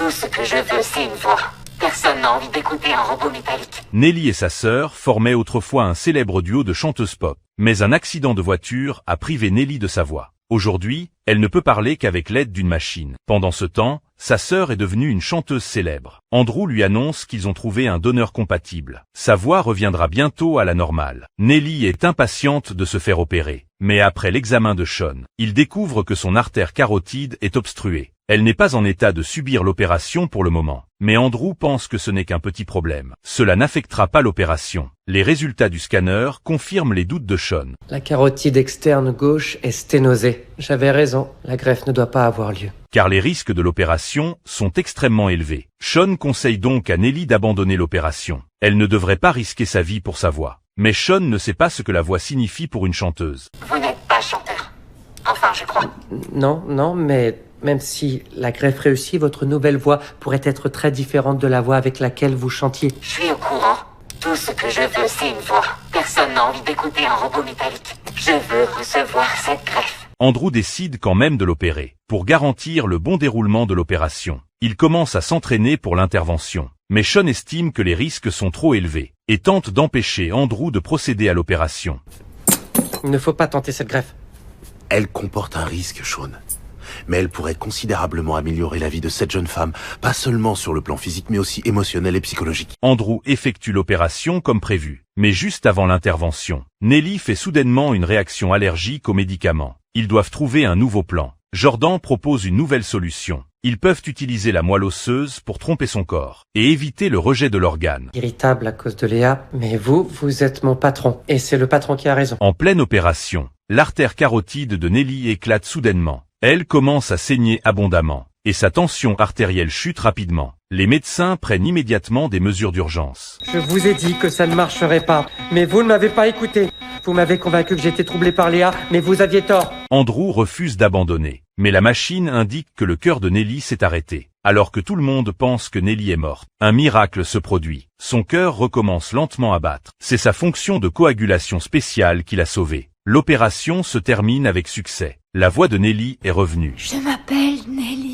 Tout ce que je veux, c'est une voix. Personne n'a envie d'écouter un robot métallique. Nelly et sa sœur formaient autrefois un célèbre duo de chanteuses pop. Mais un accident de voiture a privé Nelly de sa voix. Aujourd'hui, elle ne peut parler qu'avec l'aide d'une machine. Pendant ce temps, sa sœur est devenue une chanteuse célèbre. Andrew lui annonce qu'ils ont trouvé un donneur compatible. Sa voix reviendra bientôt à la normale. Nelly est impatiente de se faire opérer. Mais après l'examen de Sean, il découvre que son artère carotide est obstruée. Elle n'est pas en état de subir l'opération pour le moment. Mais Andrew pense que ce n'est qu'un petit problème. Cela n'affectera pas l'opération. Les résultats du scanner confirment les doutes de Sean. La carotide externe gauche est sténosée. J'avais raison, la greffe ne doit pas avoir lieu. Car les risques de l'opération sont extrêmement élevés. Sean conseille donc à Nelly d'abandonner l'opération. Elle ne devrait pas risquer sa vie pour sa voix. Mais Sean ne sait pas ce que la voix signifie pour une chanteuse. Vous n'êtes pas chanteur. Enfin, je crois. Non, mais même si la greffe réussit, votre nouvelle voix pourrait être très différente de la voix avec laquelle vous chantiez. Je suis au courant. Tout ce que je veux, c'est une voix. Personne n'a envie d'écouter un robot métallique. Je veux recevoir cette greffe. Andrew décide quand même de l'opérer. Pour garantir le bon déroulement de l'opération, il commence à s'entraîner pour l'intervention. Mais Sean estime que les risques sont trop élevés et tente d'empêcher Andrew de procéder à l'opération. Il ne faut pas tenter cette greffe. Elle comporte un risque, Sean. Mais elle pourrait considérablement améliorer la vie de cette jeune femme, pas seulement sur le plan physique, mais aussi émotionnel et psychologique. Andrew effectue l'opération comme prévu. Mais juste avant l'intervention, Nelly fait soudainement une réaction allergique aux médicaments. Ils doivent trouver un nouveau plan. Jordan propose une nouvelle solution. Ils peuvent utiliser la moelle osseuse pour tromper son corps et éviter le rejet de l'organe. Irritable à cause de Léa, mais vous êtes mon patron. Et c'est le patron qui a raison. En pleine opération, l'artère carotide de Nelly éclate soudainement. Elle commence à saigner abondamment et sa tension artérielle chute rapidement. Les médecins prennent immédiatement des mesures d'urgence. Je vous ai dit que ça ne marcherait pas, mais vous ne m'avez pas écouté. Vous m'avez convaincu que j'étais troublé par Léa, mais vous aviez tort. Andrew refuse d'abandonner, mais la machine indique que le cœur de Nelly s'est arrêté. Alors que tout le monde pense que Nelly est morte, un miracle se produit. Son cœur recommence lentement à battre. C'est sa fonction de coagulation spéciale qui l'a sauvée. L'opération se termine avec succès. La voix de Nelly est revenue. Je m'appelle Nelly.